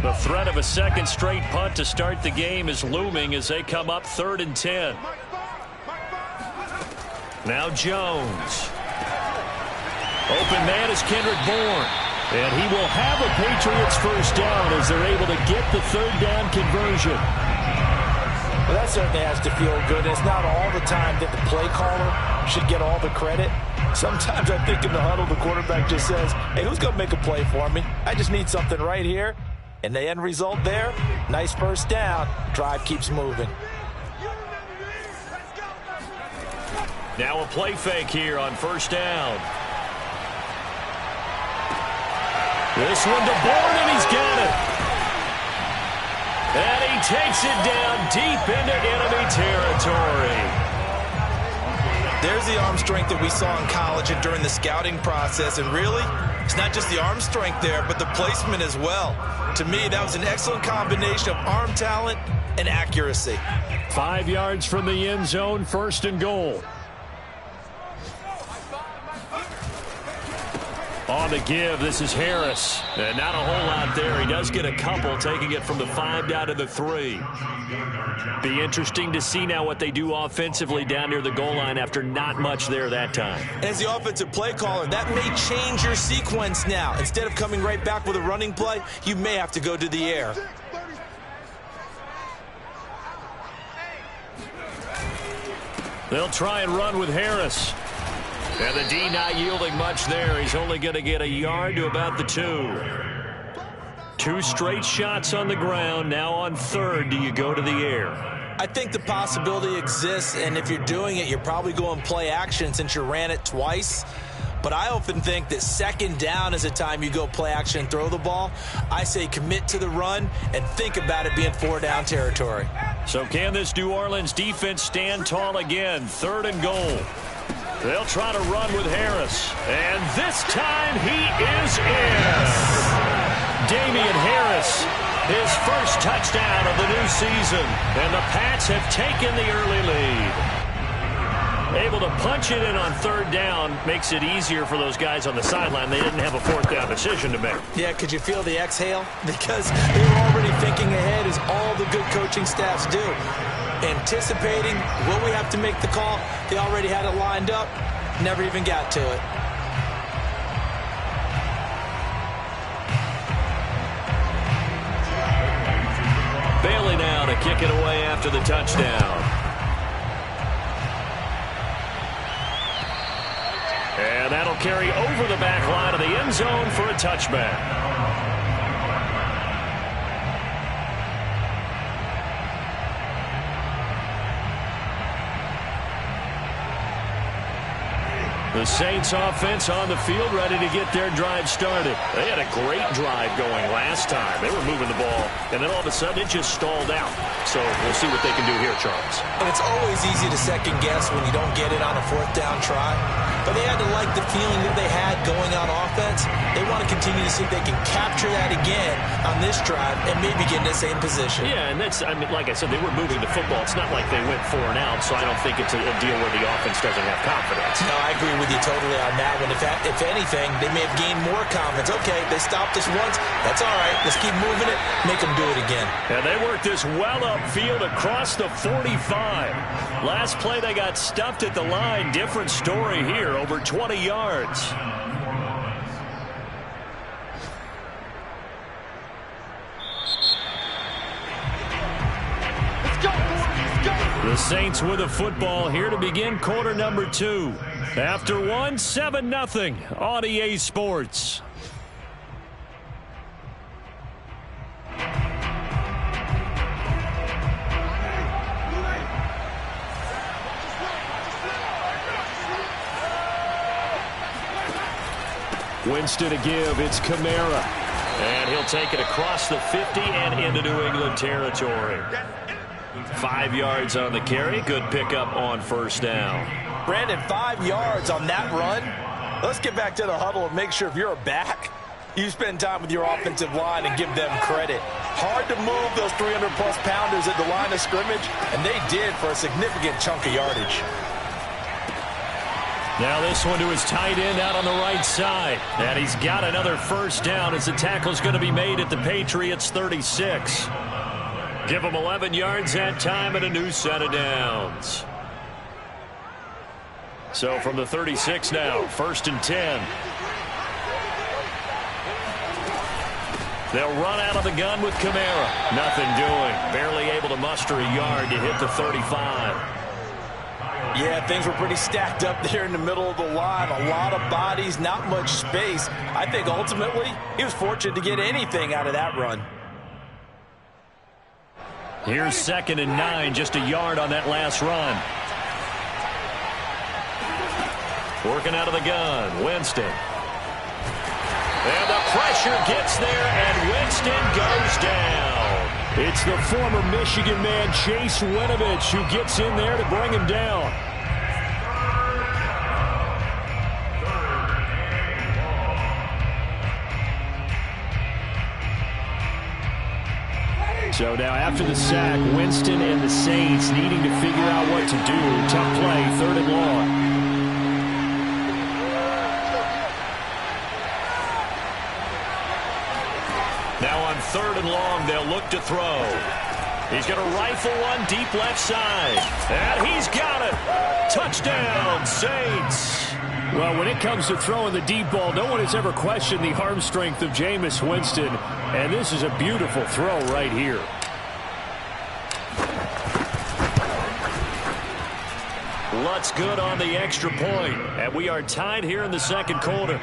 The threat of a second straight punt to start the game is looming as they come up 3rd and 10. Now Jones. Open man is Kendrick Bourne. And he will have a Patriots first down as they're able to get the 3rd down conversion. Well, that certainly has to feel good. It's not all the time that the play caller should get all the credit. Sometimes I think in the huddle, the quarterback just says, hey, who's going to make a play for me? I just need something right here. And the end result there, nice first down. Drive keeps moving. Now a play fake here on first down. This one to Bourne, and he's got it. And he takes it down deep into enemy territory. There's the arm strength that we saw in college and during the scouting process. And really, it's not just the arm strength there, but the placement as well. To me, that was an excellent combination of arm talent and accuracy. 5 yards from the end zone, 1st and goal. On the give, this is Harris. And not a whole lot there. He does get a couple, taking it from the 5 down to the 3. Be interesting to see now what they do offensively down near the goal line after not much there that time. As the offensive play caller, that may change your sequence now. Instead of coming right back with a running play, you may have to go to the air. They'll try and run with Harris. And the D not yielding much there. He's only going to get a yard to about the 2. 2 straight shots on the ground. Now on 3rd, do you go to the air? I think the possibility exists, and if you're doing it, you're probably going play action since you ran it twice. But I often think that 2nd down is the time you go play action and throw the ball. I say commit to the run and think about it being 4 down territory. So can this New Orleans defense stand tall again? 3rd and goal. They'll try to run with Harris. And this time he is in. Damian Harris, his first touchdown of the new season. And the Pats have taken the early lead. Able to punch it in on 3rd down makes it easier for those guys on the sideline. They didn't have a 4th down decision to make. Yeah, could you feel the exhale? Because they were already thinking ahead, as all the good coaching staffs do. Anticipating, will we have to make the call? They already had it lined up, never even got to it. Bailey now to kick it away after the touchdown. And that'll carry over the back line of the end zone for a touchback. The Saints offense on the field, ready to get their drive started. They had a great drive going last time. They were moving the ball, and then all of a sudden it just stalled out. So we'll see what they can do here, Charles. And it's always easy to second guess when you don't get it on a 4th down try. But they had to like the feeling that they had going on offense. They want to continue to see if they can capture that again on this drive and maybe get in the same position. Yeah, and that's, I mean, like I said, they were moving the football. It's not like they went 4 and out, so I don't think it's a deal where the offense doesn't have confidence. No, I agree with you totally on that one. If anything, they may have gained more confidence. Okay, they stopped us once. That's all right. Let's keep moving it. Make them do it again. And they worked this well upfield across the 45. Last play, they got stuffed at the line. Different story here, over 20 yards. The Saints with a football here to begin quarter number 2. After 1, 7-0 on EA Sports. Winston to give. It's Kamara. And he'll take it across the 50 and into New England territory. 5 yards on the carry. Good pickup on first down. Brandon, 5 yards on that run. Let's get back to the huddle and make sure if you're a back, you spend time with your offensive line and give them credit. Hard to move those 300-plus pounders at the line of scrimmage, and they did for a significant chunk of yardage. Now this one to his tight end out on the right side. And he's got another first down as the tackle's going to be made at the Patriots' 36. Give him 11 yards that time and a new set of downs. So from the 36 now, 1st and 10. They'll run out of the gun with Kamara. Nothing doing. Barely able to muster a yard to hit the 35. Yeah, things were pretty stacked up there in the middle of the line. A lot of bodies, not much space. I think ultimately he was fortunate to get anything out of that run. Here's 2nd and 9, just a yard on that last run. Working out of the gun, Winston. And the pressure gets there, and Winston goes down. It's the former Michigan man, Chase Winovich, who gets in there to bring him down. So now after the sack, Winston and the Saints needing to figure out what to do. Tough play, 3rd and long. Now on 3rd and long, they'll look to throw. He's going to rifle one deep left side. And he's got it. Touchdown, Saints. Well, when it comes to throwing the deep ball, no one has ever questioned the arm strength of Jameis Winston. And this is a beautiful throw right here. Lutz good on the extra point. And we are tied here in the 2nd quarter.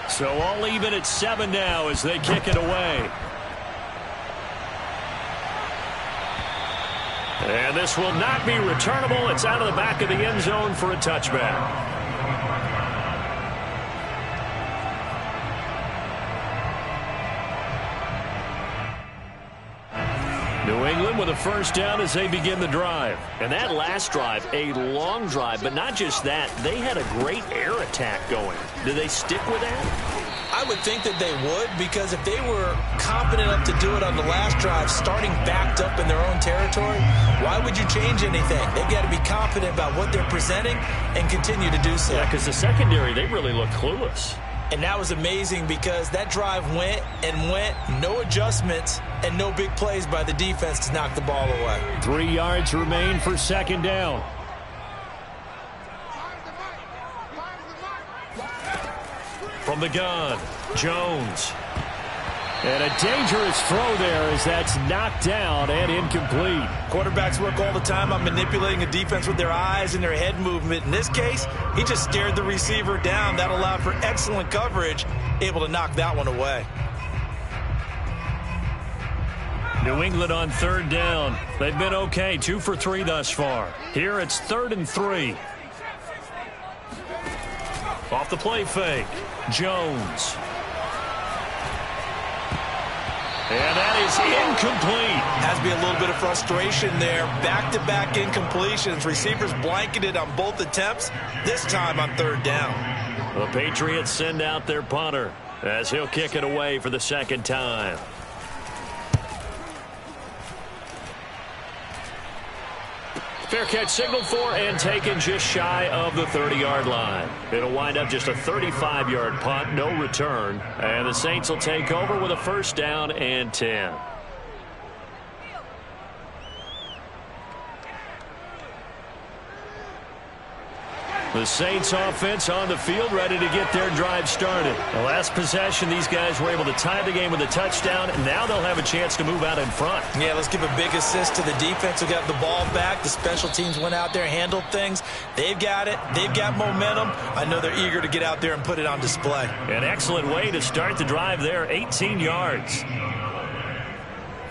So all even at 7 now as they kick it away. And this will not be returnable. It's out of the back of the end zone for a touchback. New England with a first down as they begin the drive. And that last drive, a long drive, but not just that. They had a great air attack going. Do they stick with that? I would think that they would, because if they were confident enough to do it on the last drive, starting backed up in their own territory, why would you change anything? They've got to be confident about what they're presenting and continue to do so. Yeah, because the secondary, they really look clueless. And that was amazing because that drive went and went, no adjustments, and no big plays by the defense to knock the ball away. 3 yards remain for 2nd down. From the gun, Jones. And a dangerous throw there as that's knocked down and incomplete. Quarterbacks work all the time on manipulating a defense with their eyes and their head movement. In this case, he just stared the receiver down. That allowed for excellent coverage, able to knock that one away. New England on 3rd down. They've been okay, 2 for 3 thus far. Here it's 3rd and 3. Off the play fake, Jones. And that is incomplete. Has to be a little bit of frustration there. Back-to-back incompletions. Receivers blanketed on both attempts, this time on 3rd down. The Patriots send out their punter as he'll kick it away for the 2nd time. Fair catch signaled for and taken just shy of the 30-yard line. It'll wind up just a 35-yard punt, no return. And the Saints will take over with a first down and 10. The Saints offense on the field ready to get their drive started. The last possession, these guys were able to tie the game with a touchdown, and now they'll have a chance to move out in front. Yeah, let's give a big assist to the defense who got the ball back. The special teams went out there, handled things. They've got it. They've got momentum. I know they're eager to get out there and put it on display. An excellent way to start the drive there, 18 yards.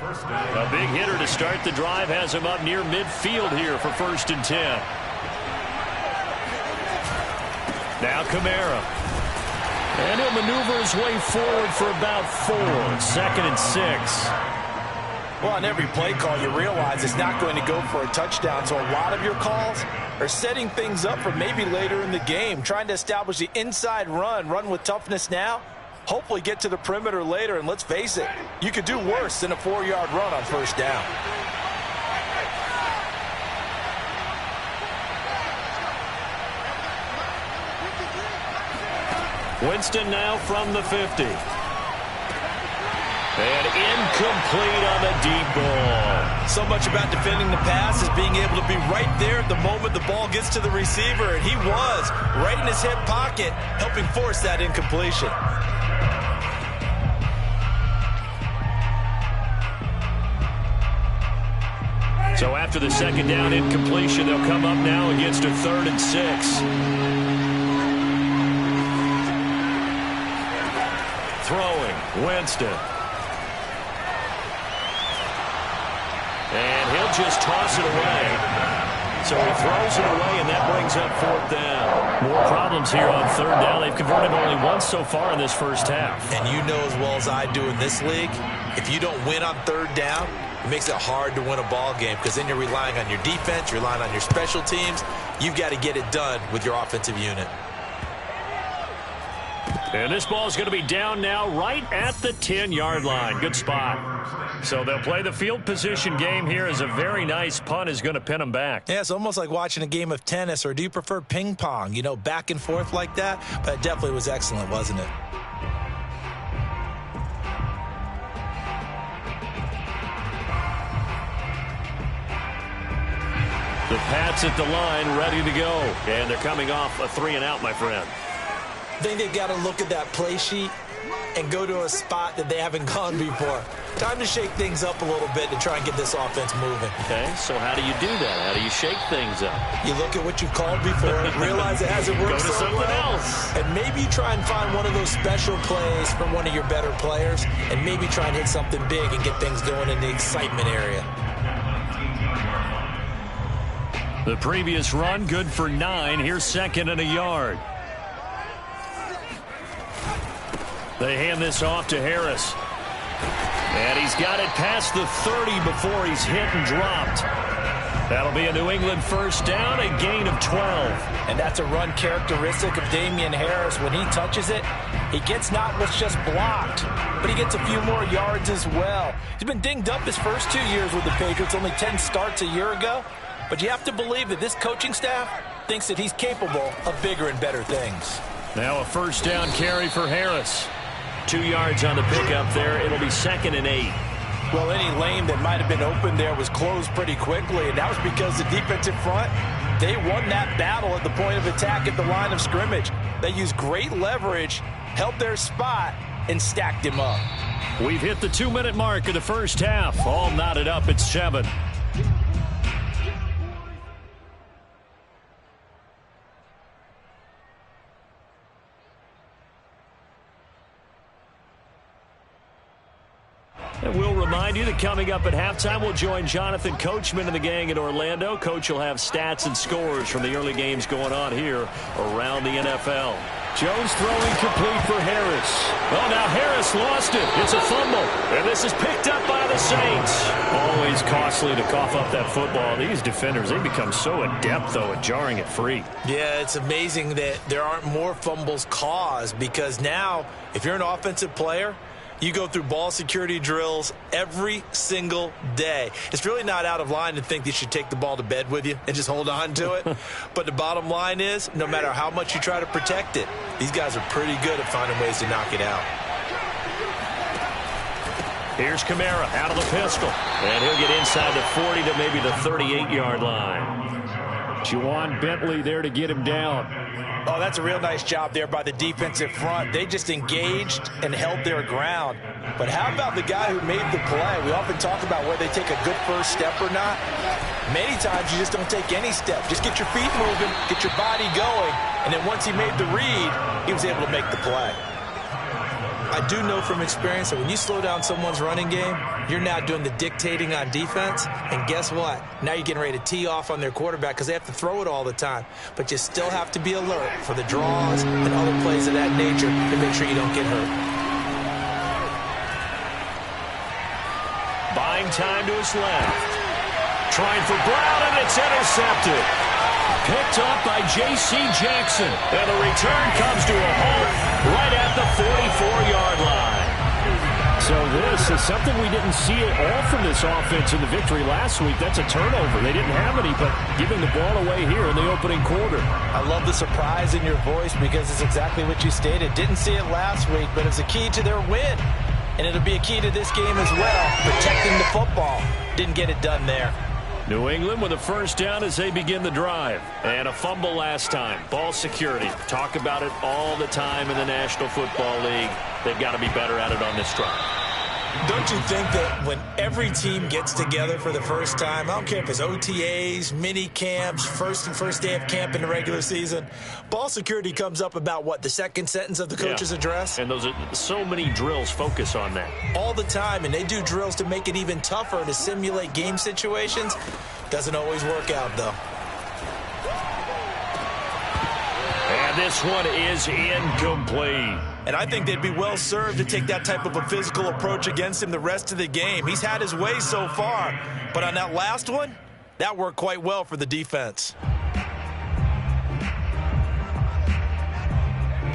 A big hitter to start the drive has him up near midfield here for 1st and 10. Now Kamara. And he'll maneuver his way forward for about 4. 2nd and 6. Well, on every play call, you realize it's not going to go for a touchdown. So a lot of your calls are setting things up for maybe later in the game, trying to establish the inside run with toughness now, hopefully get to the perimeter later, and let's face it, you could do worse than a 4-yard run on first down. Winston now from the 50. And incomplete on the deep ball. So much about defending the pass is being able to be right there at the moment the ball gets to the receiver, and he was right in his hip pocket, helping force that incompletion. So after the second down incompletion, they'll come up now against a 3rd and 6. Throwing, Winston. And he'll just toss it away. So he throws it away, and that brings up 4th down. More problems here on 3rd down. They've converted only once so far in this first half. And you know as well as I do in this league, if you don't win on 3rd down, it makes it hard to win a ball game because then you're relying on your defense, you're relying on your special teams. You've got to get it done with your offensive unit. And this ball is going to be down now right at the 10-yard line. Good spot. So they'll play the field position game here as a very nice punt is going to pin them back. Yeah, it's almost like watching a game of tennis, or do you prefer ping pong? You know, back and forth like that? But it definitely was excellent, wasn't it? The Pats at the line ready to go. And they're coming off a 3-and-out, my friend. I think they've got to look at that play sheet and go to a spot that they haven't gone before. Time to shake things up a little bit to try and get this offense moving. Okay, so how do you do that? How do you shake things up? You look at what you've called before, realize it hasn't worked Go to so something well, else. and maybe try and find one of those special plays from one of your better players, and maybe try and hit something big and get things going in the excitement area. The previous run, good for 9. Here's 2nd and a yard. They hand this off to Harris. And he's got it past the 30 before he's hit and dropped. That'll be a New England first down, a gain of 12. And that's a run characteristic of Damian Harris. When he touches it, he gets not what's just blocked, but he gets a few more yards as well. He's been dinged up his first 2 years with the Patriots, only 10 starts a year ago. But you have to believe that this coaching staff thinks that he's capable of bigger and better things. Now a first down carry for Harris. 2 yards on the pickup there. It'll be 2nd and 8. Well, any lane that might have been open there was closed pretty quickly, and that was because the defensive front, they won that battle at the point of attack at the line of scrimmage. They used great leverage, held their spot, and stacked him up. We've hit the 2-minute mark of the first half. All knotted up at 7. And we'll remind you that coming up at halftime, we'll join Jonathan Coachman and the gang in Orlando. Coach will have stats and scores from the early games going on here around the NFL. Jones throwing complete for Harris. Oh, now Harris lost it. It's a fumble. And this is picked up by the Saints. Always costly to cough up that football. These defenders, they become so adept, though, at jarring it free. Yeah, it's amazing that there aren't more fumbles caused, because now, if you're an offensive player, you go through ball security drills every single day. It's really not out of line to think that you should take the ball to bed with you and just hold on to it. But the bottom line is, no matter how much you try to protect it, these guys are pretty good at finding ways to knock it out. Here's Kamara out of the pistol. And he'll get inside the 40 to maybe the 38-yard line. Juwan Bentley there to get him down. Oh, that's a real nice job there by the defensive front. They just engaged and held their ground. But how about the guy who made the play? We often talk about whether they take a good first step or not. Many times you just don't take any step. Just get your feet moving, get your body going, and then once he made the read, he was able to make the play. I do know from experience that when you slow down someone's running game, you're now doing the dictating on defense. And guess what? Now you're getting ready to tee off on their quarterback because they have to throw it all the time. But you still have to be alert for the draws and other plays of that nature to make sure you don't get hurt. Buying time to his left. Trying for Brown, and it's intercepted. Picked up by J.C. Jackson. And the return comes to a halt right at the 44-yard line. So this is something we didn't see at all from this offense in the victory last week. That's a turnover. They didn't have any, but giving the ball away here in the opening quarter. I love the surprise in your voice because it's exactly what you stated. Didn't see it last week, but it's a key to their win. And it'll be a key to this game as well, protecting the football. Didn't get it done there. New England with a first down as they begin the drive. And a fumble last time. Ball security. Talk about it all the time in the National Football League. They've got to be better at it on this drive. Don't you think that when every team gets together for the first time, I don't care if it's OTAs, mini camps, first day of camp in the regular season, ball security comes up about what, the second sentence of the coach's address? And those are so many drills focus on that. All the time, and they do drills to make it even tougher to simulate game situations. Doesn't always work out, though. And this one is incomplete. And I think they'd be well served to take that type of a physical approach against him the rest of the game. He's had his way so far. But on that last one, that worked quite well for the defense.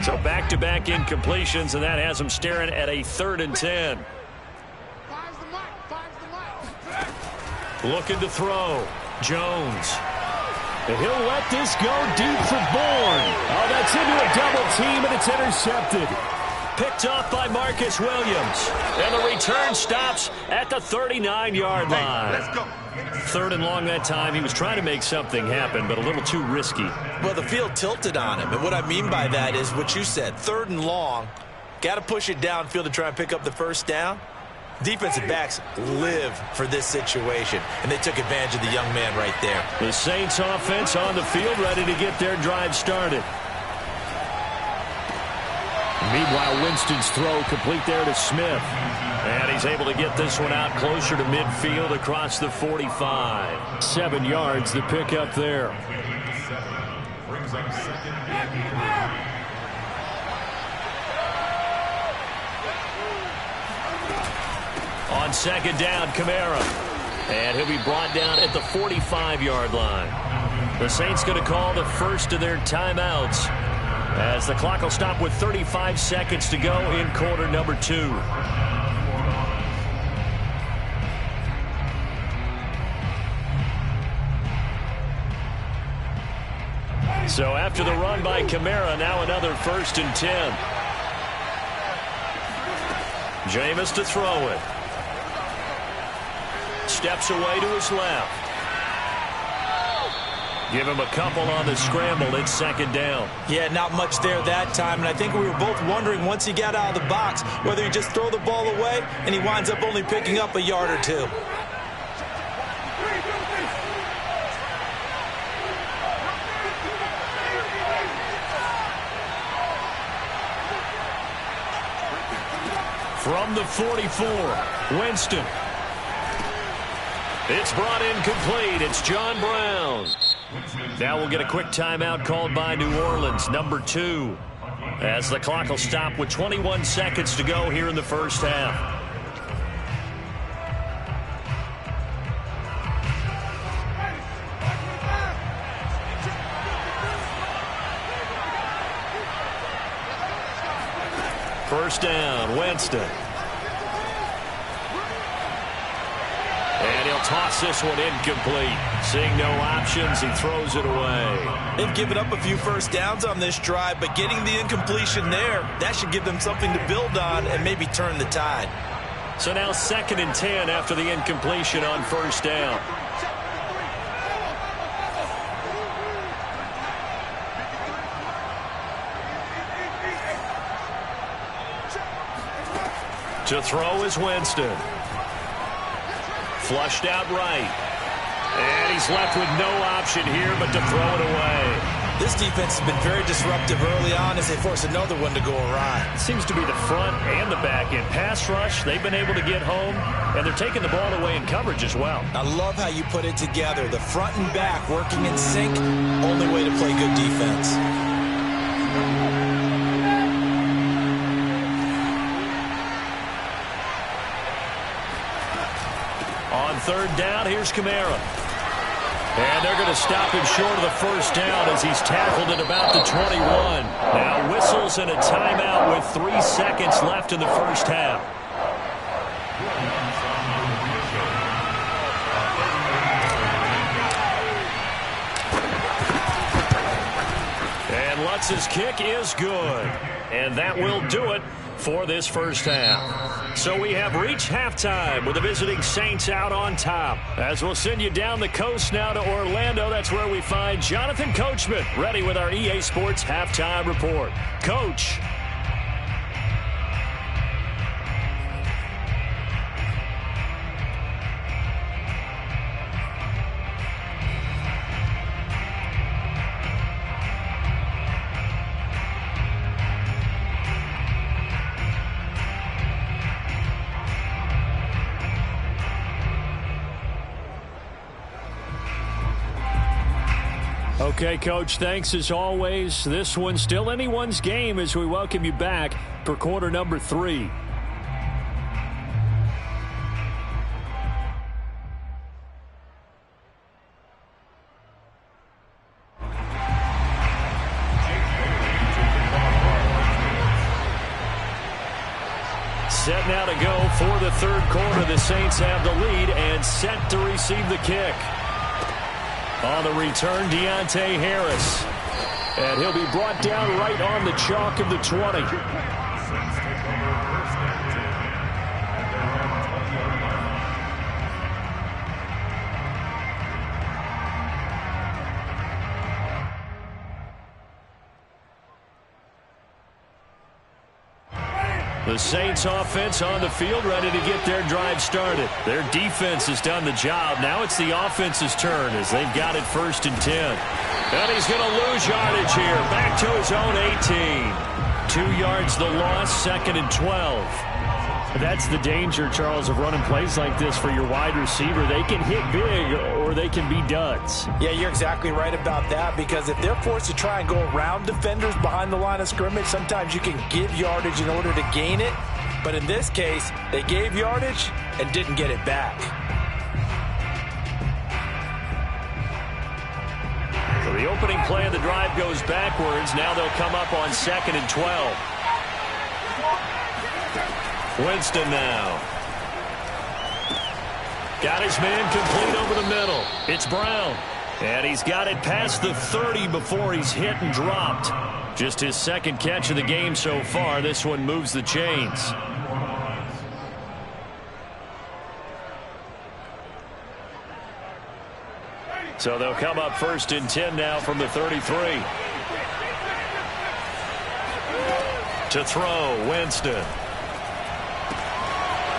So back-to-back incompletions, and that has them staring at a 3rd and 10. Looking to throw. Jones. And he'll let this go deep for Bourne. Oh, that's into a double team, and it's intercepted. Picked off by Marcus Williams. And the return stops at the 39-yard line. Let's go. 3rd and long that time. He was trying to make something happen, but a little too risky. Well, the field tilted on him, and what I mean by that is what you said, 3rd and long. Got to push it downfield to try and pick up the first down. Defensive backs live for this situation, and they took advantage of the young man right there. The Saints offense on the field, ready to get their drive started. Meanwhile, Winston's throw complete there to Smith. And he's able to get this one out closer to midfield across the 45. 7 yards, the pickup there. Brings up 2nd and 3. On 2nd down, Kamara. And he'll be brought down at the 45-yard line. The Saints going to call the first of their timeouts as the clock will stop with 35 seconds to go in quarter number 2. So after the run by Kamara, now another 1st and 10. Jameis to throw it. Steps away to his left. Give him a couple on the scramble. It's 2nd down. Yeah, not much there that time, and I think we were both wondering once he got out of the box whether he just throw the ball away and he winds up only picking up a yard or 2. From the 44, Winston. It's brought in complete. It's John Brown. Now we'll get a quick timeout called by New Orleans, number 2, as the clock will stop with 21 seconds to go here in the first half. First down, Winston. And he'll toss this one incomplete. Seeing no options, he throws it away. They've given up a few first downs on this drive, but getting the incompletion there, that should give them something to build on and maybe turn the tide. So now 2nd and 10 after the incompletion on first down. To throw is Winston. Flushed out right. And he's left with no option here but to throw it away. This defense has been very disruptive early on as they force another one to go awry. It seems to be the front and the back end. Pass rush, they've been able to get home, and they're taking the ball away in coverage as well. I love how you put it together. The front and back working in sync, only way to play good defense. On 3rd down, here's Kamara. And they're going to stop him short of the first down as he's tackled at about the 21. Now whistles and a timeout with 3 seconds left in the first half. And Lutz's kick is good. And that will do it for this first half. So we have reached halftime with the visiting Saints out on top. As we'll send you down the coast now to Orlando, that's where we find Jonathan Coachman ready with our EA Sports Halftime Report. Coach. Okay, Coach, thanks as always. This one's still anyone's game as we welcome you back for quarter number 3. Set now to go for the third quarter. The Saints have the lead and set to receive the kick. On the return, Deontay Harris. And he'll be brought down right on the chalk of the 20. The Saints offense on the field ready to get their drive started. Their defense has done the job. Now it's the offense's turn as they've got it 1st and 10. And he's going to lose yardage here. Back to his own 18. 2 yards the loss, 2nd and 12. That's the danger, Charles, of running plays like this for your wide receiver. They can hit big or they can be duds. Yeah, you're exactly right about that, because if they're forced to try and go around defenders behind the line of scrimmage, sometimes you can give yardage in order to gain it. But in this case, they gave yardage and didn't get it back. So the opening play of the drive goes backwards. Now they'll come up on 2nd and 12. Winston now. Got his man complete over the middle. It's Brown. And he's got it past the 30 before he's hit and dropped. Just his 2nd catch of the game so far. This one moves the chains. So they'll come up 1st and 10 now from the 33. To throw, Winston.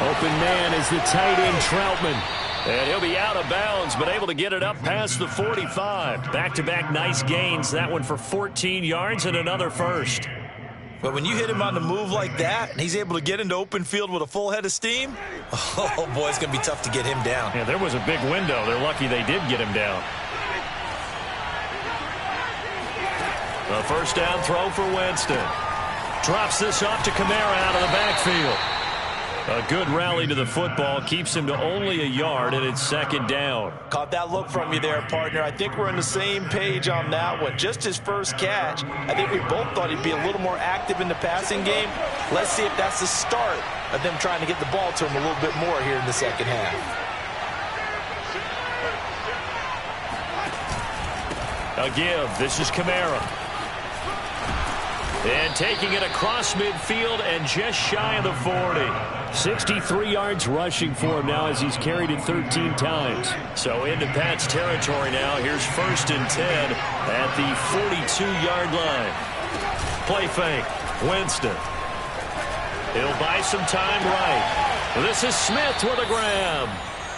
Open man is the tight end, Troutman. And he'll be out of bounds, but able to get it up past the 45. Back-to-back nice gains. That one for 14 yards and another first. But when you hit him on the move like that, and he's able to get into open field with a full head of steam, oh, boy, it's going to be tough to get him down. Yeah, there was a big window. They're lucky they did get him down. A first down throw for Winston. Drops this off to Kamara out of the backfield. A good rally to the football keeps him to only a yard, and it's 2nd down. Caught that look from you there, partner. I think we're on the same page on that one. Just his first catch. I think we both thought he'd be a little more active in the passing game. Let's see if that's the start of them trying to get the ball to him a little bit more here in the 2nd half. A give. This is Kamara. And taking it across midfield and just shy of the 40. 63 yards rushing for him now as he's carried it 13 times. So into Pat's territory now. Here's 1st and 10 at the 42-yard line. Play fake. Winston. He'll buy some time right. This is Smith with a grab.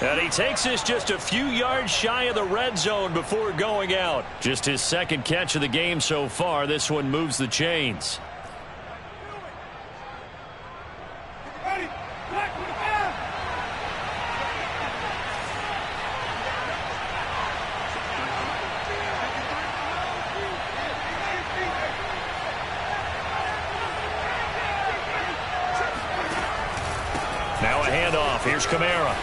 And he takes this just a few yards shy of the red zone before going out. Just his 2nd catch of the game so far. This one moves the chains. Now a handoff. Here's Kamara.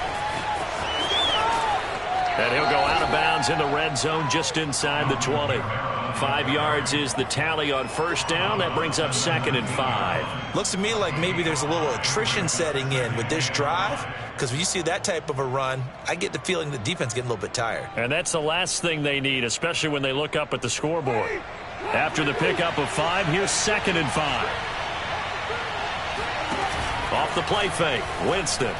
And he'll go out of bounds in the red zone just inside the 20. 5 yards is the tally on first down. That brings up 2nd and 5. Looks to me like maybe there's a little attrition setting in with this drive, because when you see that type of a run, I get the feeling the defense getting a little bit tired. And that's the last thing they need, especially when they look up at the scoreboard. After the pickup of 5, here's 2nd and 5. Off the play fake, Winston.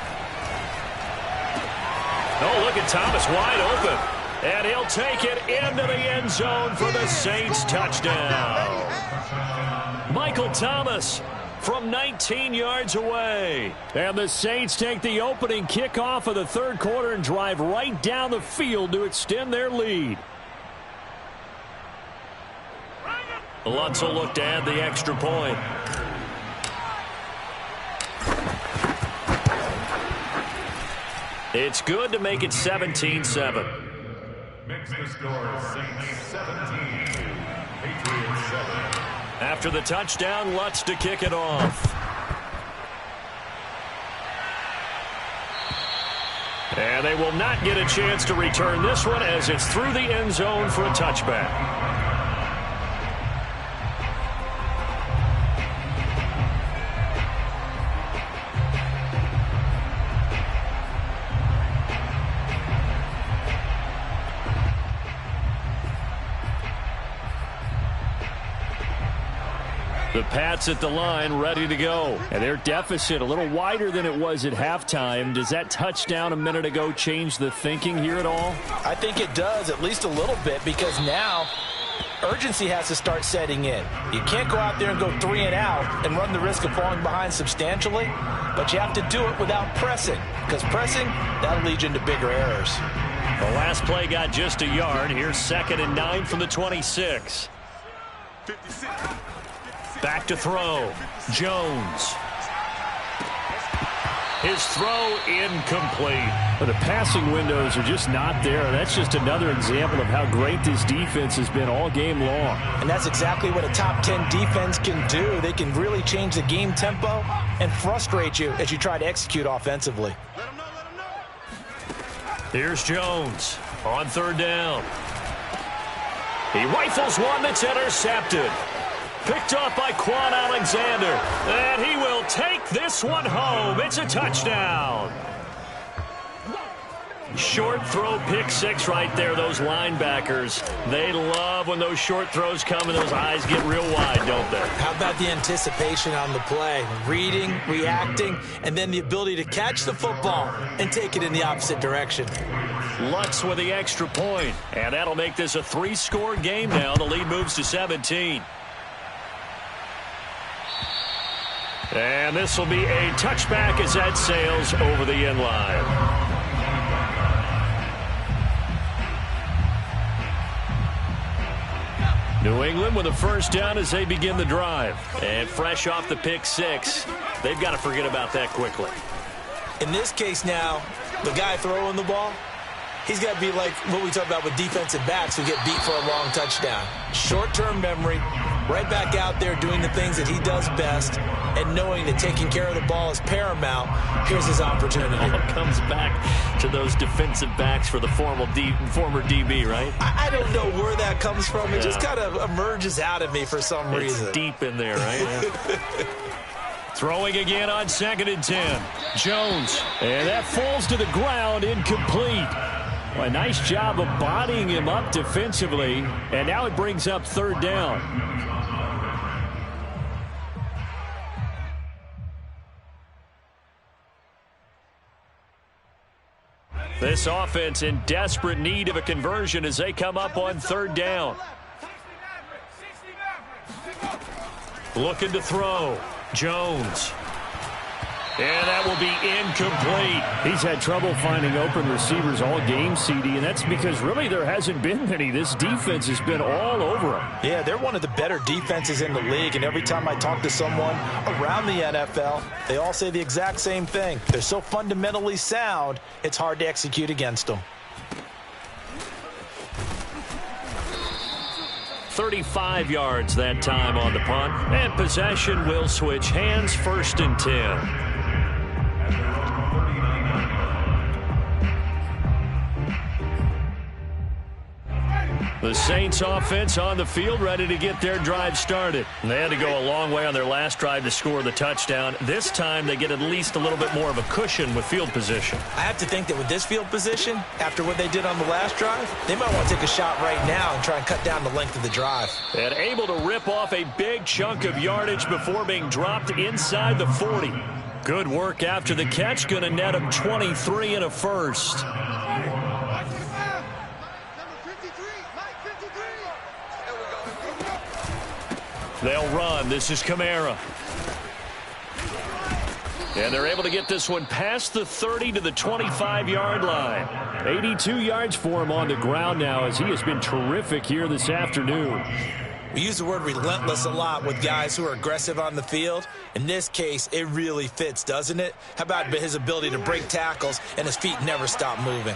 Oh, look at Thomas wide open. And he'll take it into the end zone for the Saints touchdown. Michael Thomas from 19 yards away. And the Saints take the opening kickoff of the third quarter and drive right down the field to extend their lead. Lutz will look to add the extra point. It's good to make it 17-7. Makes the score Saints 17, Patriots 7. After the touchdown, Lutz to kick it off. And they will not get a chance to return this one as it's through the end zone for a touchback. The Pats at the line, ready to go. And their deficit a little wider than it was at halftime. Does that touchdown a minute ago change the thinking here at all? I think it does, at least a little bit, because now urgency has to start setting in. You can't go out there and go 3 and out and run the risk of falling behind substantially, but you have to do it without pressing, because pressing, that'll lead you into bigger errors. The last play got just a yard. Here's 2nd and 9 from the 26. 56. Back to throw. Jones. His throw incomplete. But the passing windows are just not there. That's just another example of how great this defense has been all game long. And that's exactly what a top 10 defense can do. They can really change the game tempo and frustrate you as you try to execute offensively. Here's Jones on 3rd down. He rifles one that's intercepted. Picked off by Quan Alexander. And he will take this one home. It's a touchdown. Short throw, pick 6 right there. Those linebackers, they love when those short throws come and those eyes get real wide, don't they? How about the anticipation on the play? Reading, reacting, and then the ability to catch the football and take it in the opposite direction. Lutz with the extra point. And that'll make this a 3-score game now. The lead moves to 17. And this will be a touchback as that sails over the end line. New England with a first down as they begin the drive. And fresh off the pick 6, they've got to forget about that quickly. In this case now, the guy throwing the ball, he's got to be like what we talk about with defensive backs who get beat for a long touchdown. Short-term memory, right back out there doing the things that he does best, and knowing that taking care of the ball is paramount. Here's his opportunity. It all comes back to those defensive backs for the former DB, right? I don't know where that comes from. It just kind of emerges out of me for some reason. It's deep in there, right? Throwing again on 2nd and 10. Jones. And that falls to the ground, incomplete. Well, a nice job of bodying him up defensively. And now it brings up 3rd down. This offense in desperate need of a conversion as they come up on 3rd down. Looking to throw. Jones. And that will be incomplete. He's had trouble finding open receivers all game, CD, and that's because really there hasn't been many. This defense has been all over him. Yeah, they're one of the better defenses in the league, and every time I talk to someone around the NFL, they all say the exact same thing. They're so fundamentally sound, it's hard to execute against them. 35 yards that time on the punt, and possession will switch hands. 1st and 10. The Saints offense on the field, ready to get their drive started. They had to go a long way on their last drive to score the touchdown. This time they get at least a little bit more of a cushion with field position. I have to think that with this field position, after what they did on the last drive, they might want to take a shot right now and try and cut down the length of the drive. And able to rip off a big chunk of yardage before being dropped inside the 40. Good work after the catch, going to net him 23 and a first. They'll run. This is Kamara. And they're able to get this one past the 30 to the 25-yard line. 82 yards for him on the ground now as he has been terrific here this afternoon. We use the word relentless a lot with guys who are aggressive on the field. In this case, it really fits, doesn't it? How about his ability to break tackles and his feet never stop moving?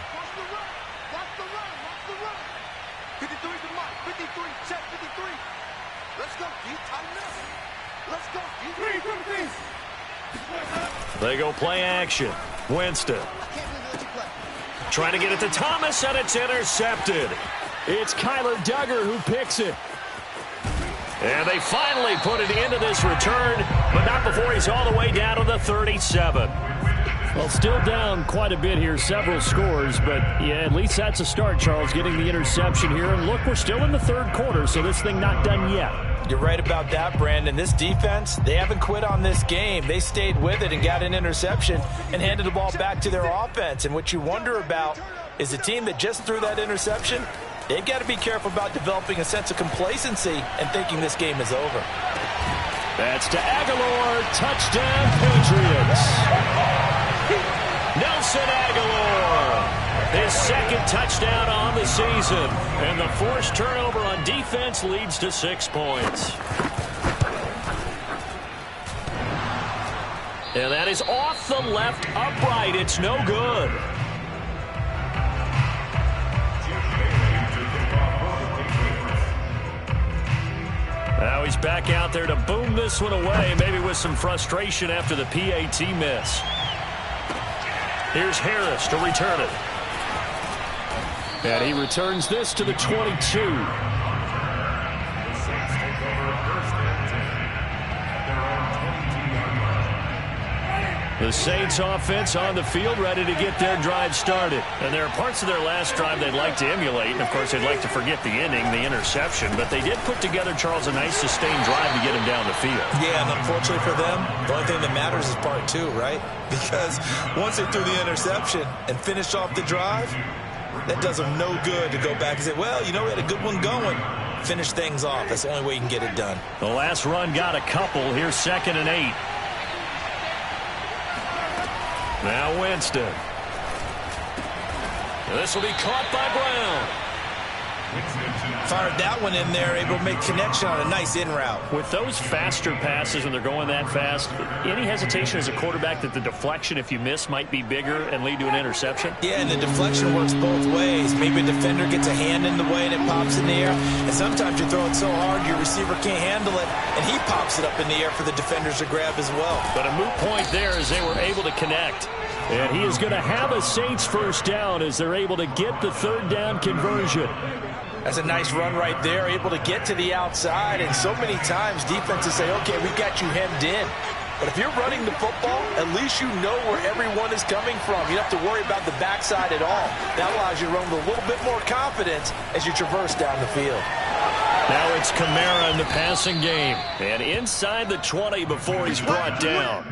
They go play action. Winston trying to get it to Thomas, and it's intercepted. It's Kyler Duggar who picks it. And they finally put it into this return, but not before he's all the way down to the 37. Well, still down quite a bit here, several scores, but yeah, at least that's a start, Charles, getting the interception here. And look, we're still in the third quarter, so this thing not done yet. You're right about that, Brandon. This defense, they haven't quit on this game. They stayed with it and got an interception and handed the ball back to their offense. And what you wonder about is a team that just threw that interception, they've got to be careful about developing a sense of complacency and thinking this game is over. That's to Aguilar. Touchdown, Patriots. Nelson Aguilar. His second touchdown on the season. And the forced turnover on defense leads to 6 points. And that is off the left upright. It's no good. Now he's back out there to boom this one away, maybe with some frustration after the PAT miss. Here's Harris to return it. And he returns this to the 22. The Saints offense on the field, ready to get their drive started. And there are parts of their last drive they'd like to emulate. And, of course, they'd like to forget the inning, the interception. But they did put together, Charles, a nice sustained drive to get him down the field. Yeah, and unfortunately for them, the only thing that matters is part two, right? Because once they threw the interception and finished off the drive, that does them no good to go back and say, well, you know, we had a good one going. Finish things off. That's the only way you can get it done. The last run got a couple. Here's 2nd and 8. Now Winston. This will be caught by Brown. Fired that one in there, able to make connection on a nice in route. With those faster passes when they're going that fast, any hesitation as a quarterback that the deflection, if you miss, might be bigger and lead to an interception? Yeah, and the deflection works both ways. Maybe a defender gets a hand in the way and it pops in the air. And sometimes you throw it so hard your receiver can't handle it, and he pops it up in the air for the defenders to grab as well. But a moot point there as they were able to connect. And he is going to have a Saints first down as they're able to get the third down conversion. That's a nice run right there, able to get to the outside. And so many times defenses say, okay, we got you hemmed in. But if you're running the football, at least you know where everyone is coming from. You don't have to worry about the backside at all. That allows you to run with a little bit more confidence as you traverse down the field. Now it's Kamara in the passing game. And inside the 20 before he's brought down.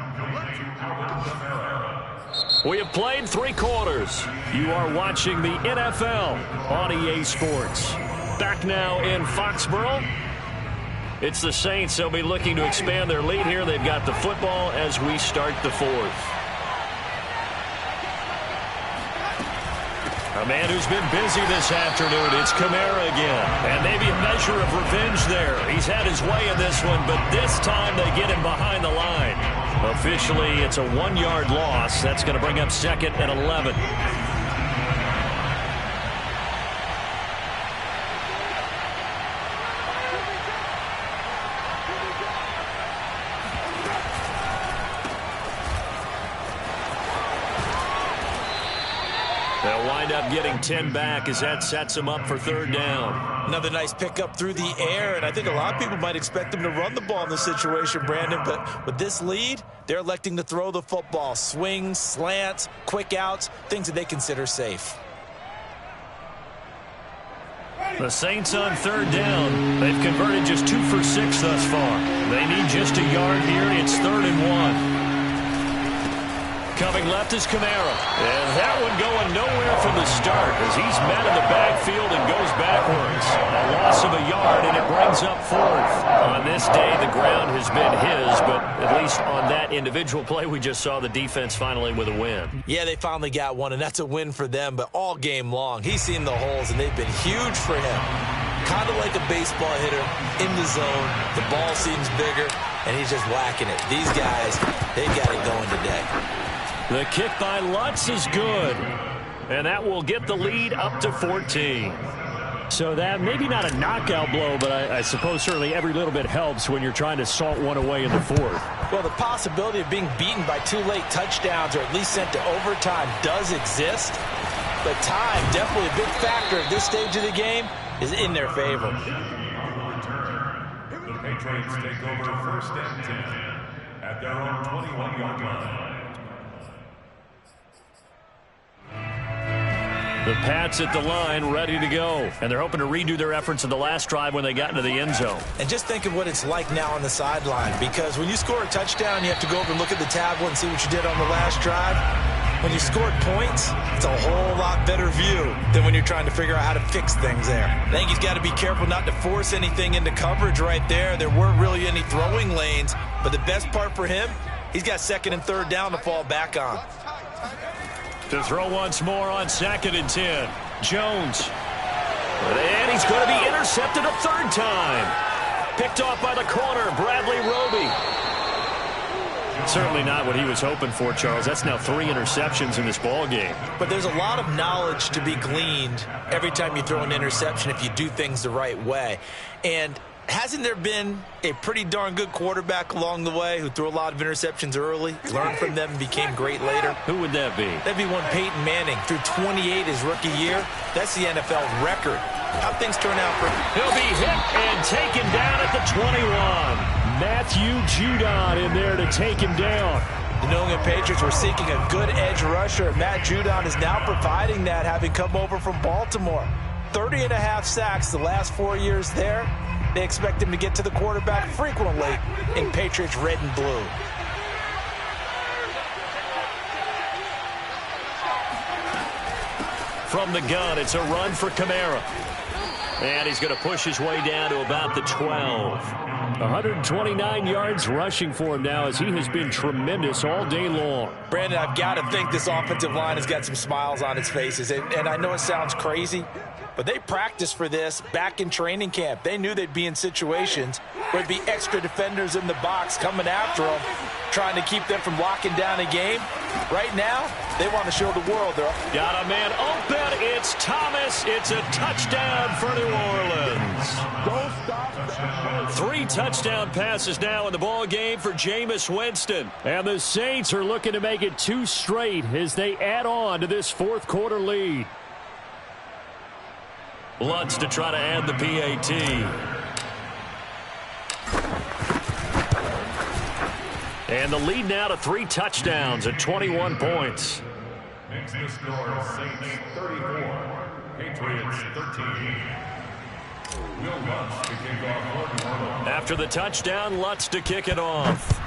We have played 3 quarters. You are watching the NFL on EA Sports. Back now in Foxborough. It's the Saints. They'll be looking to expand their lead here. They've got the football as we start the 4th. A man who's been busy this afternoon. It's Kamara again. And maybe a measure of revenge there. He's had his way in this one, but this time they get him behind the line. Officially, it's a 1-yard loss. That's going to bring up 2nd and 11. They'll wind up getting 10 back as that sets them up for third down. Another nice pickup through the air, and I think a lot of people might expect them to run the ball in this situation, Brandon, but with this lead, they're electing to throw the football. Swings, slants, quick outs, things that they consider safe. The Saints on third down. They've converted just 2 for 6 thus far. They need just a yard here. It's 3rd and 1. Coming left is Kamara. And that one going nowhere from the start as he's met in the backfield and goes backwards. A loss of a yard, and it brings up 4th. On this day, the ground has been his, but at least on that individual play, we just saw the defense finally with a win. Yeah, they finally got one, and that's a win for them, but all game long, he's seen the holes, and they've been huge for him. Kind of like a baseball hitter in the zone. The ball seems bigger, and he's just whacking it. These guys, they got it going today. The kick by Lutz is good. And that will get the lead up to 14. So that maybe not a knockout blow, but I suppose certainly every little bit helps when you're trying to salt one away in the 4th. Well, the possibility of being beaten by 2 late touchdowns or at least sent to overtime does exist. But time, definitely a big factor at this stage of the game, is in their favor. The Patriots take over 1st and 10 at their own 21-yard line. The Pats at the line, ready to go. And they're hoping to redo their efforts in the last drive when they got into the end zone. And just think of what it's like now on the sideline, because when you score a touchdown, you have to go over and look at the tablet and see what you did on the last drive. When you scored points, it's a whole lot better view than when you're trying to figure out how to fix things there. I think he's got to be careful not to force anything into coverage right there. There weren't really any throwing lanes, but the best part for him, he's got 2nd and 3rd down to fall back on. To throw once more on 2nd and 10. Jones. And he's going to be intercepted a 3rd time. Picked off by the corner, Bradley Roby. Certainly not what he was hoping for, Charles. That's now 3 interceptions in this ball game. But there's a lot of knowledge to be gleaned every time you throw an interception if you do things the right way. And hasn't there been a pretty darn good quarterback along the way who threw a lot of interceptions early, learned from them, and became great later? Who would that be? That'd be one Peyton Manning. Threw 28 his rookie year. That's the NFL record. How'd things turn out for him? He'll be hit and taken down at the 21. Matthew Judon in there to take him down. The New England Patriots were seeking a good edge rusher. Matt Judon is now providing that, having come over from Baltimore. 30.5 sacks the last 4 years there. They expect him to get to the quarterback frequently in Patriots red and blue. From the gun, it's a run for Kamara. And he's going to push his way down to about the 12. 129 yards rushing for him now as he has been tremendous all day long. Brandon, I've got to think this offensive line has got some smiles on its faces. And I know it sounds crazy, but they practiced for this back in training camp. They knew they'd be in situations where there'd be extra defenders in the box coming after them, trying to keep them from locking down a game. Right now, they want to show the world they're got a man open. It's Thomas. It's a touchdown for New Orleans. 3 touchdown passes now in the ball game for Jameis Winston. And the Saints are looking to make it 2 straight as they add on to this 4th quarter lead. Lutz to try to add the PAT. And the lead now to 3 touchdowns at 21 points. Makes the score Saints 34, Patriots 13. Will Lutz to kick off. After the touchdown, Lutz to kick it off.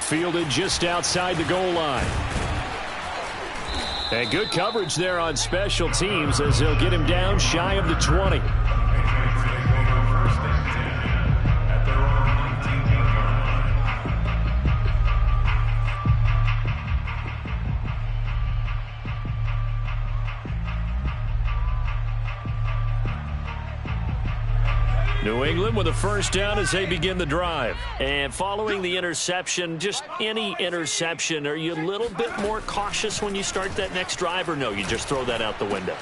Fielded just outside the goal line. And good coverage there on special teams as they'll get him down shy of the 20. New England with a first down as they begin the drive. And following the interception, just any interception, are you a little bit more cautious when you start that next drive, or no, you just throw that out the window?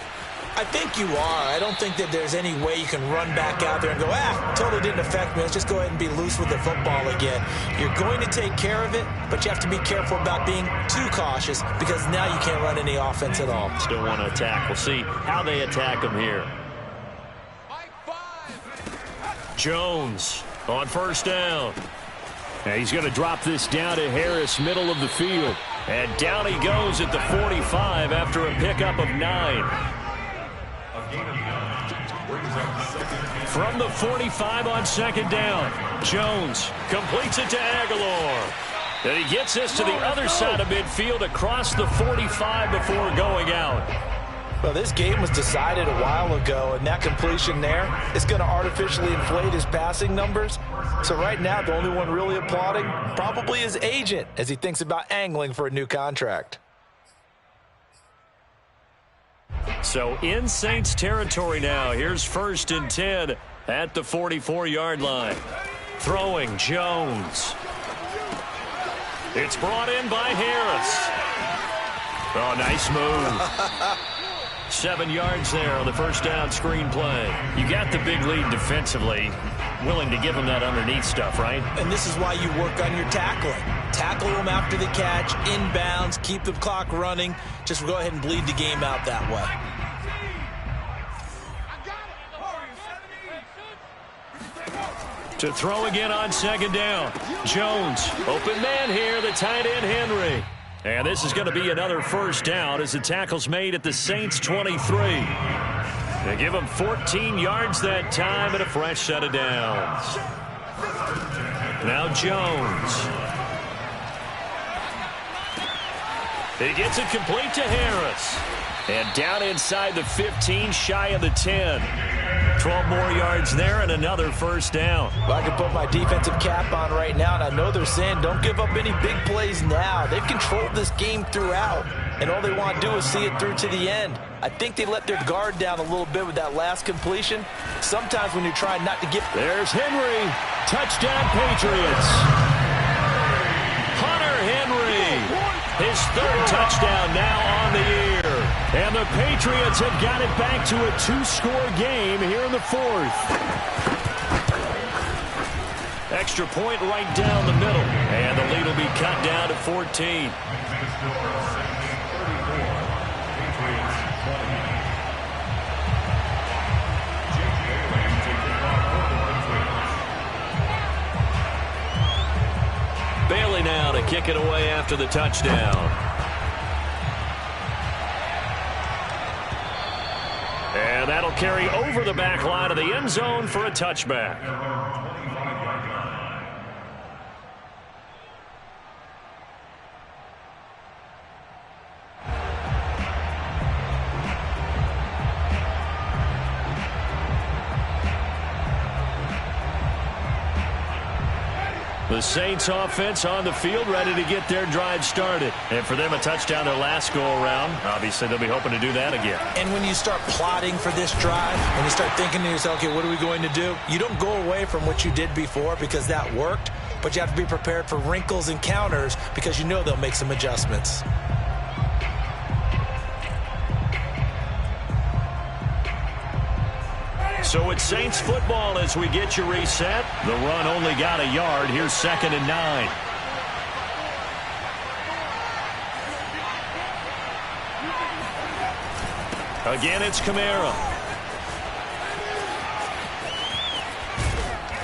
I think you are. I don't think that there's any way you can run back out there and go, totally didn't affect me. Let's just go ahead and be loose with the football again. You're going to take care of it, but you have to be careful about being too cautious because now you can't run any offense at all. Still want to attack. We'll see how they attack them here. Jones on first down. And he's going to drop this down to Harris, middle of the field. And down he goes at the 45 after a pickup of 9. From the 45 on second down, Jones completes it to Aguilar. And he gets this to the other side of midfield across the 45 before going out. Well, this game was decided a while ago, and that completion there is going to artificially inflate his passing numbers. So right now, the only one really applauding probably his agent as he thinks about angling for a new contract. So in Saints territory now. Here's 1st and 10 at the 44-yard line. Throwing Jones. It's brought in by Harris. Oh, nice move. 7 yards there on the first down screen play. You got the big lead defensively. Willing to give them that underneath stuff, right? And this is why you work on your tackling. Tackle them after the catch, inbounds, keep the clock running. Just go ahead and bleed the game out that way. To throw again on second down. Jones, open man here, the tight end Henry. And this is going to be another first down as the tackle's made at the Saints 23. They give him 14 yards that time and a fresh set of downs. Now Jones. He gets it complete to Harris. And down inside the 15, shy of the 10. 12 more yards there and another first down. Well, I can put my defensive cap on right now, and I know they're saying don't give up any big plays now. They've controlled this game throughout, and all they want to do is see it through to the end. I think they let their guard down a little bit with that last completion. Sometimes when you're trying not to get... There's Henry. Touchdown, Patriots. Hunter Henry. His 3rd touchdown now on the year. And the Patriots have got it back to a 2-score game here in the 4th. Extra point right down the middle. And the lead will be cut down to 14. Bailey now to kick it away after the touchdown. And that'll carry over the back line of the end zone for a touchback. The Saints offense on the field ready to get their drive started. And for them, a touchdown their last go-around. Obviously, they'll be hoping to do that again. And when you start plotting for this drive, and you start thinking to yourself, okay, what are we going to do? You don't go away from what you did before because that worked, but you have to be prepared for wrinkles and counters because you know they'll make some adjustments. So it's Saints football as we get you reset. The run only got a yard. Here's 2nd and 9. Again, it's Kamara.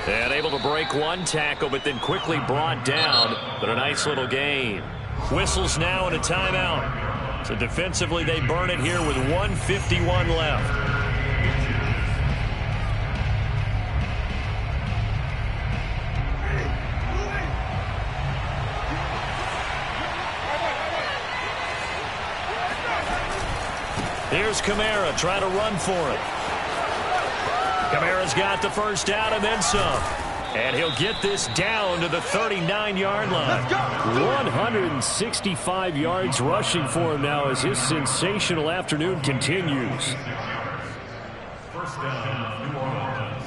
And able to break one tackle, but then quickly brought down. But a nice little gain. Whistles now and a timeout. So defensively, they burn it here with 1:51 left. Here's Kamara trying to run for it. Kamara's got the first down and then some. And he'll get this down to the 39-yard line. 165 yards rushing for him now as his sensational afternoon continues. First down, New Orleans.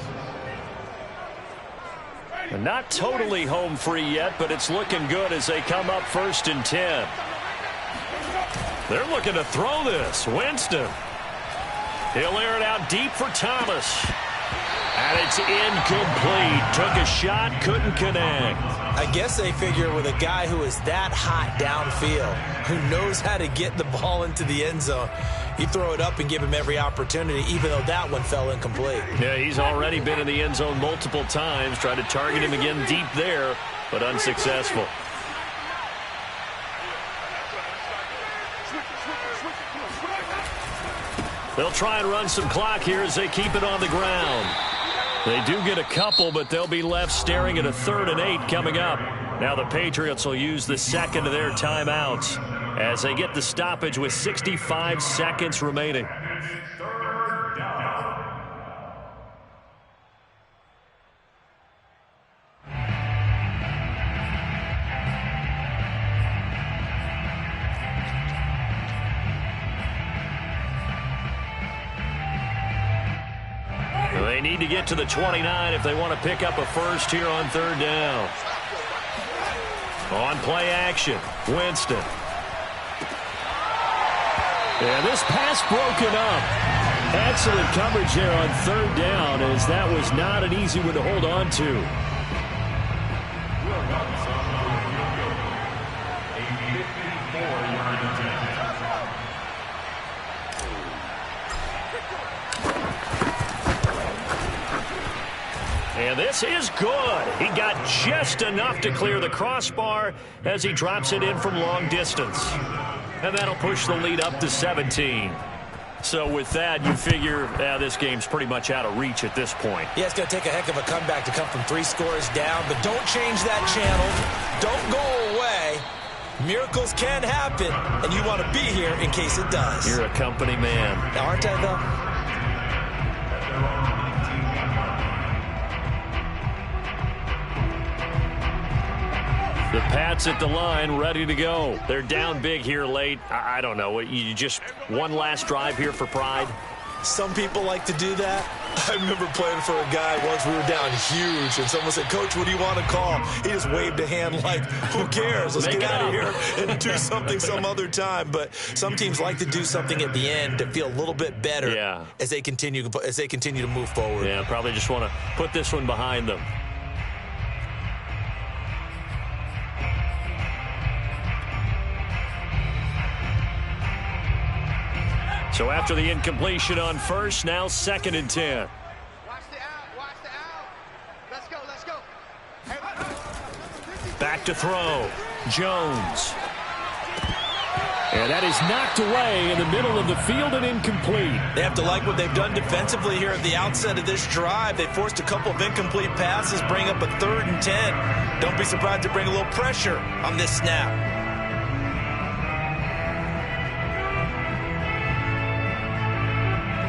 And not totally home free yet, but it's looking good as they come up 1st and 10. They're looking to throw this. Winston. He'll air it out deep for Thomas. And it's incomplete. Took a shot, couldn't connect. I guess they figure with a guy who is that hot downfield, who knows how to get the ball into the end zone, you throw it up and give him every opportunity, even though that one fell incomplete. Yeah, he's already been in the end zone multiple times. Tried to target him again deep there, but unsuccessful. They'll try and run some clock here as they keep it on the ground. They do get a couple, but they'll be left staring at a 3rd and 8 coming up. Now the Patriots will use the second of their timeouts as they get the stoppage with 65 seconds remaining. They need to get to the 29 if they want to pick up a first here on 3rd down. On play action, Winston. And this pass broken up. Excellent coverage there on 3rd down, as that was not an easy one to hold on to. And this is good. He got just enough to clear the crossbar as he drops it in from long distance. And that'll push the lead up to 17. So with that, you figure this game's pretty much out of reach at this point. Yeah, it's going to take a heck of a comeback to come from 3 scores down, but don't change that channel. Don't go away. Miracles can happen, and you want to be here in case it does. You're a company man. Aren't I, though? The Pats at the line, ready to go. They're down big here late. I don't know. You just one last drive here for pride? Some people like to do that. I remember playing for a guy once. We were down huge, and someone said, "Coach, what do you want to call?" He just waved a hand like, who cares? Let's get out of here and do something some other time. But some teams like to do something at the end to feel a little bit better as they continue to move forward. Yeah, probably just want to put this one behind them. So after the incompletion on first, now 2nd and 10. Watch the out. Let's go. Back to throw. Jones. And that is knocked away in the middle of the field and incomplete. They have to like what they've done defensively here at the outset of this drive. They forced a couple of incomplete passes, bring up a 3rd and 10. Don't be surprised to bring a little pressure on this snap.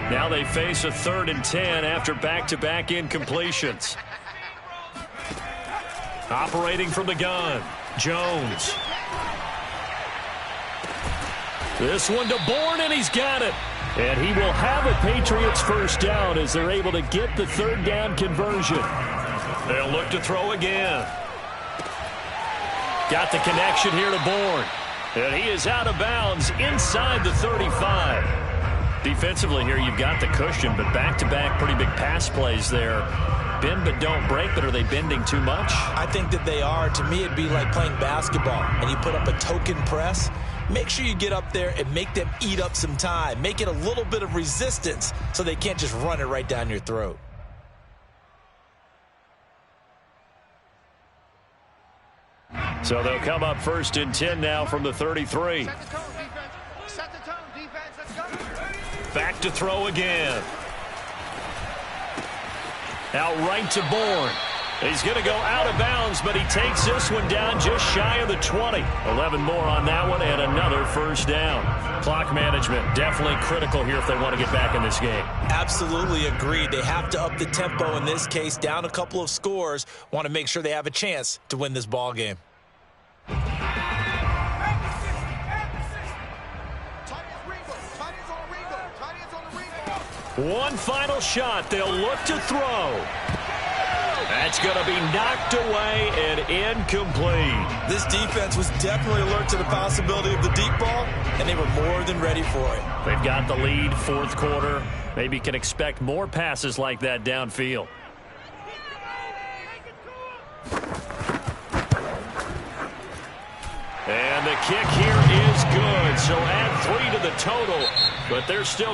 Now they face a 3rd and 10 after back-to-back incompletions. Operating from the gun, Jones. This one to Bourne, and he's got it. And he will have a Patriots first down as they're able to get the 3rd down conversion. They'll look to throw again. Got the connection here to Bourne. And he is out of bounds inside the 35. Defensively here, you've got the cushion, but back-to-back pretty big pass plays there. Bend but don't break, but are they bending too much? I think that they are. To me, it'd be like playing basketball, and you put up a token press. Make sure you get up there and make them eat up some time. Make it a little bit of resistance so they can't just run it right down your throat. So they'll come up 1st and 10 now from the 33. Set the tone, defense. Set the tone, defense. Let's go. Back to throw again. Out right to Bourne. He's going to go out of bounds, but he takes this one down just shy of the 20. 11 more on that one and another first down. Clock management definitely critical here if they want to get back in this game. Absolutely agreed. They have to up the tempo in this case, down a couple of scores. Want to make sure they have a chance to win this ball game. One final shot. They'll look to throw. That's going to be knocked away and incomplete. This defense was definitely alert to the possibility of the deep ball, and they were more than ready for it. They've got the lead, fourth quarter. Maybe can expect more passes like that downfield. And the kick here is good. So add 3 to the total, but they're still